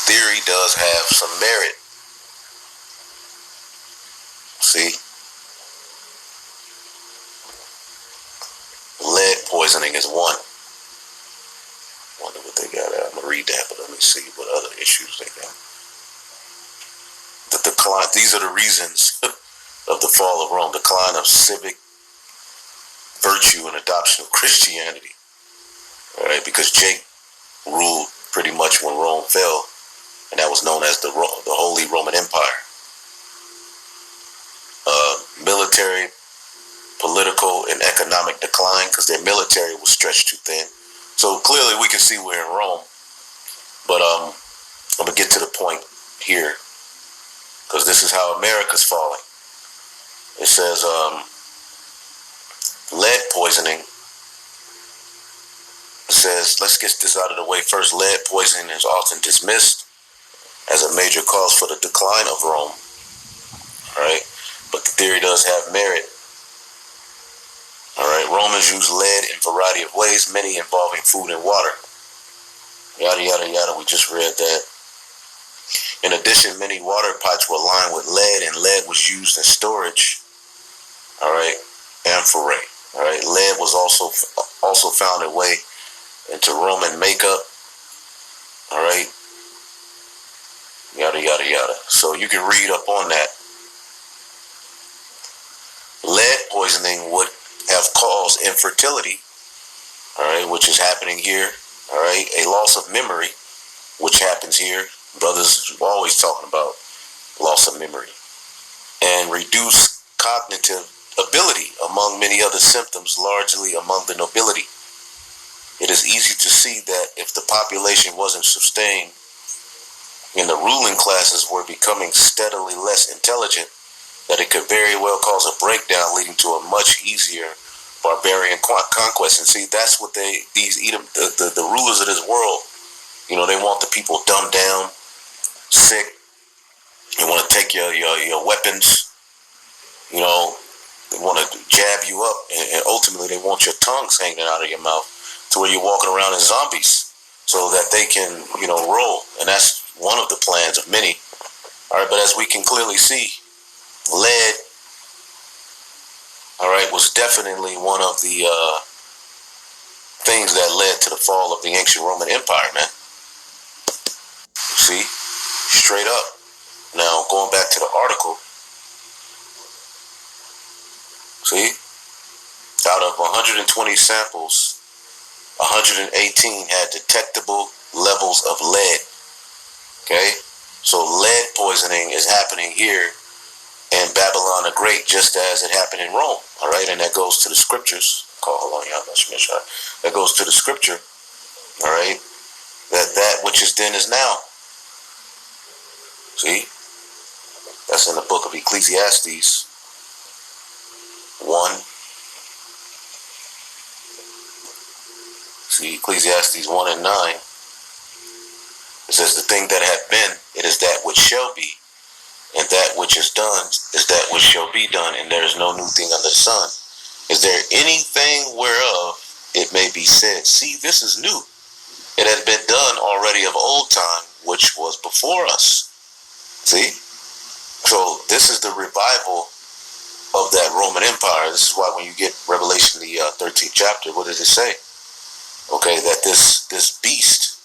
theory does have some merit. See? Lead poisoning is one. Wonder what they got out. I'm going to read that, but let me see what other issues they got. The decline, these are the reasons of the fall of Rome. Decline of civic virtue and adoption of Christianity. All right, because Jake ruled pretty much when Rome fell, and that was known as the Holy Roman Empire. Military, political, and economic decline because their military was stretched too thin. So clearly we can see we're in Rome. But I'm going to get to the point here because this is how America's falling. It says lead poisoning. It says, let's get this out of the way first. Lead poisoning is often dismissed as a major cause for the decline of Rome. All right? But the theory does have merit. All right, Romans used lead in a variety of ways, many involving food and water. Yada, yada, yada, we just read that. In addition, many water pipes were lined with lead, and lead was used in storage. All right, amphorae. All right, lead was also found its way into Roman makeup. All right, yada, yada, yada. So you can read up on that. Lead poisoning would have caused infertility, all right, which is happening here, all right, a loss of memory, which happens here. Brothers are always talking about loss of memory, and reduced cognitive ability, among many other symptoms, largely among the nobility. It is easy to see that if the population wasn't sustained and the ruling classes were becoming steadily less intelligent, that it could very well cause a breakdown leading to a much easier barbarian conquest. And see, that's what the rulers of this world, you know, they want the people dumbed down, sick. They want to take your weapons, you know, they want to jab you up, and ultimately they want your tongues hanging out of your mouth to where you're walking around as zombies so that they can, you know, roll. And that's one of the plans of many. All right, but as we can clearly see, lead, all right, was definitely one of the things that led to the fall of the ancient Roman Empire, man. See? Straight up. Now, going back to the article, see? Out of 120 samples, 118 had detectable levels of lead. Okay? So lead poisoning is happening here in Babylon the Great, just as it happened in Rome. All right, and that goes to the scriptures. That goes to the scripture. All right, that which is then is now. See, that's in the book of Ecclesiastes 1. See, Ecclesiastes 1 and 9. It says, "The thing that hath been, it is that which shall be. And that which is done is that which shall be done, and there is no new thing under the sun. Is there anything whereof it may be said, see, this is new? It has been done already of old time, which was before us." See? So this is the revival of that Roman Empire. This is why when you get Revelation, the 13th chapter, what does it say? Okay, that this beast,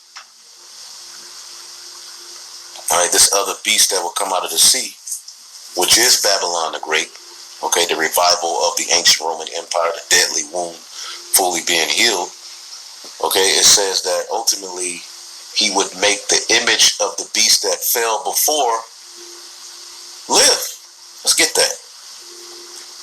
all right, this other beast that will come out of the sea, which is Babylon the Great, okay, the revival of the ancient Roman Empire, the deadly wound fully being healed, okay, it says that ultimately he would make the image of the beast that fell before live. Let's get that.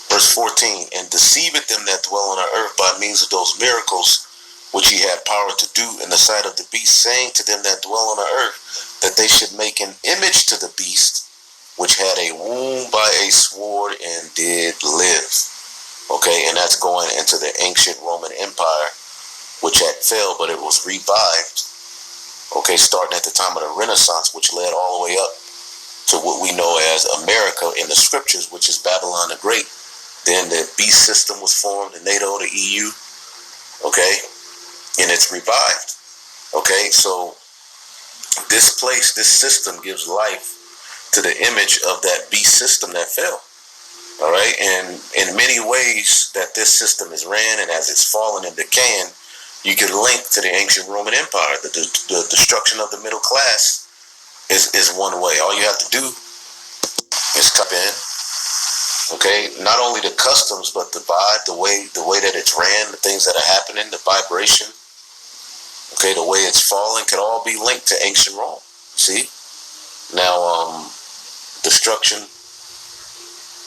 Verse 14, "And deceiveth them that dwell on the earth by means of those miracles which he had power to do in the sight of the beast, saying to them that dwell on the earth that they should make an image to the beast, which had a wound by a sword and did live." Okay, and that's going into the ancient Roman Empire, which had failed, but it was revived. Okay, starting at the time of the Renaissance, which led all the way up to what we know as America in the scriptures, which is Babylon the Great. Then the beast system was formed, the NATO, the EU. Okay, and it's revived. Okay, so This system gives life to the image of that beast system that fell. All right, and in many ways that this system is ran, and as it's fallen and decaying, you can link to the ancient Roman Empire. The destruction of the middle class is one way. All you have to do is come in. Okay, not only the customs, but the vibe, the way that it's ran, the things that are happening, the vibration. Okay, the way it's falling can all be linked to ancient Rome. See, now destruction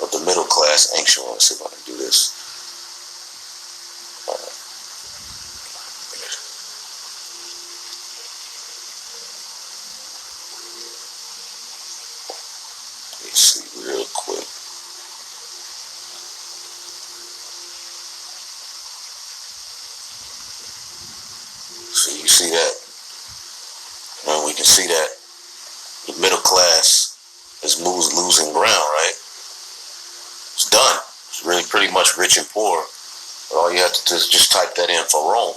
of the middle class, ancient Rome. Let's see if I can do this. Let me see real quick. So you see that, and we can see that the middle class is losing ground, right? It's done. It's really pretty much rich and poor. But all you have to do is just type that in for Rome.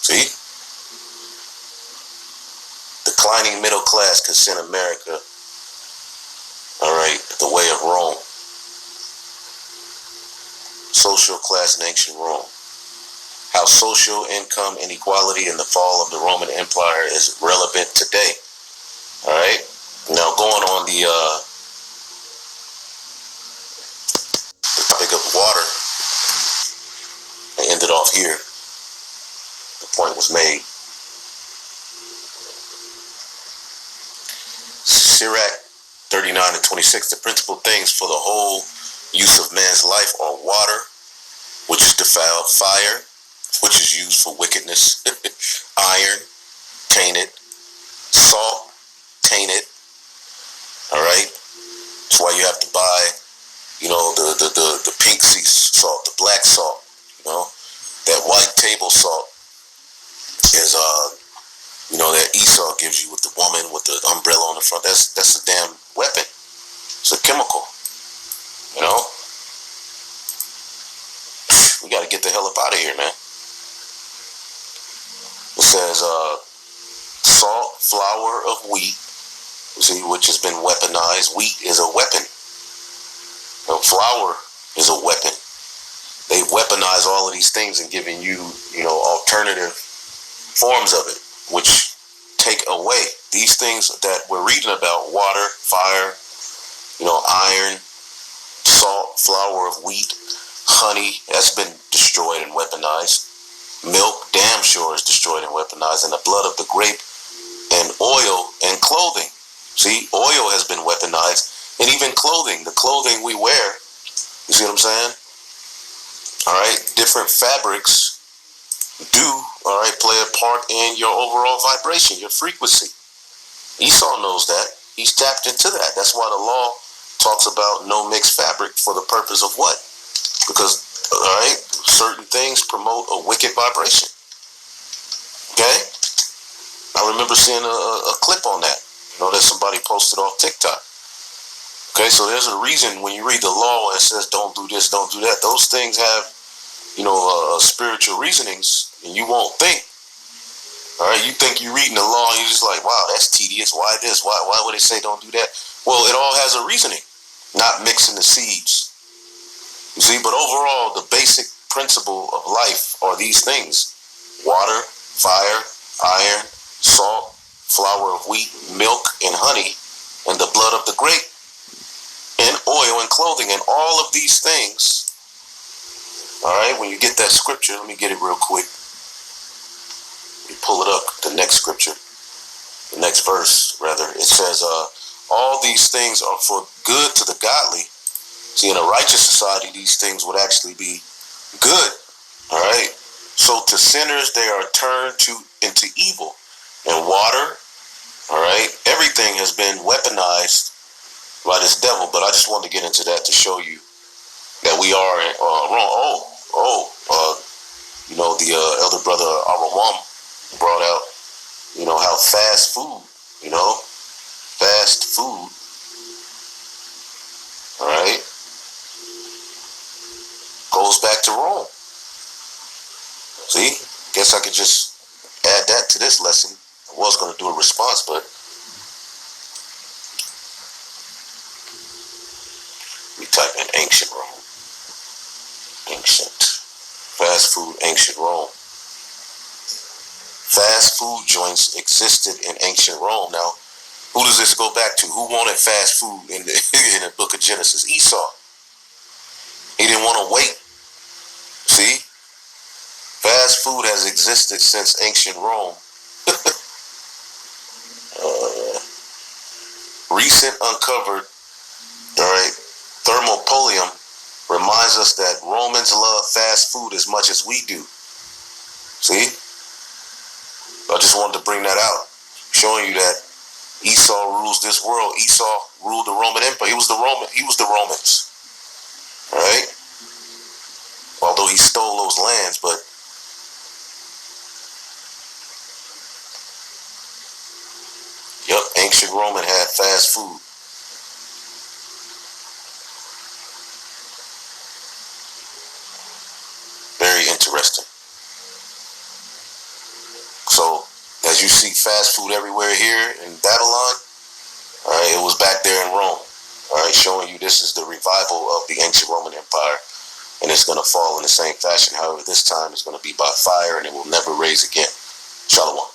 See? Declining middle class could send America, all right, the way of Rome. Social class in ancient Rome. How social income inequality and the fall of the Roman Empire is relevant today. All right. Now going on the topic of water, I ended off here. The point was made. Sirach 39-26. The principal things for the whole use of man's life are water, which is defiled, fire, which is used for wickedness, iron, tainted, salt, tainted. All right. That's why you have to buy, the pink sea salt, the black salt. That white table salt is that Esau gives you with the woman with the umbrella on the front. That's a damn weapon. It's a chemical. We got to get the hell up out of here, man. It says salt, flour of wheat, which has been weaponized. Wheat is a weapon. Flour is a weapon. They weaponize all of these things and giving you, alternative forms of it, which take away these things that we're reading about: water, fire, iron, salt, flour of wheat, honey. That's been destroyed and weaponized. Milk, damn sure, is destroyed and weaponized, and the blood of the grape, and oil and clothing. See, oil has been weaponized, and even clothing, the clothing we wear. You see what I'm saying? All right, different fabrics do, all right, play a part in your overall vibration, your frequency. Esau knows that. He's tapped into that. That's why the law talks about no mixed fabric for the purpose of what? Because, all right, certain things promote a wicked vibration. Okay? I remember seeing a clip on that, that somebody posted off TikTok. Okay, so there's a reason when you read the law, it says don't do this, don't do that. Those things have, spiritual reasonings, and you won't think. All right, you think you're reading the law, and you're just like, wow, that's tedious. Why this? Why would they say don't do that? Well, it all has a reasoning, not mixing the seeds. You see, but overall, the basic principle of life are these things: water, fire, iron, salt, flour of wheat, milk, and honey, and the blood of the grape, and oil and clothing, and all of these things. All right, when you get that scripture, let me get it real quick. You pull it up, the next scripture, the next verse, rather. It says, all these things are for good to the godly. See, in a righteous society, these things would actually be good. All right. So to sinners, they are turned into evil. And water, all right, everything has been weaponized by this devil. But I just wanted to get into that to show you that we are wrong. The elder brother Arawam brought out, how fast food, all right, goes back to Rome. See? Guess I could just add that to this lesson. I was going to do a response, but we type in ancient Rome. Ancient. Fast food, ancient Rome. Fast food joints existed in ancient Rome. Now, who does this go back to? Who wanted fast food in the book of Genesis? Esau. He didn't want to wait. See? Fast food has existed since ancient Rome. Recent uncovered, thermopolium reminds us that Romans love fast food as much as we do. See? I just wanted to bring that out, showing you that Esau rules this world. Esau ruled the Roman Empire. He was the Romans. All right? Although he stole those lands, but yep, ancient Roman had fast food. Very interesting. So, as you see fast food everywhere here in Babylon, all right, it was back there in Rome. All right, showing you this is the revival of the ancient Roman Empire, and it's going to fall in the same fashion. However, this time it's going to be by fire, and it will never raise again. Shalom.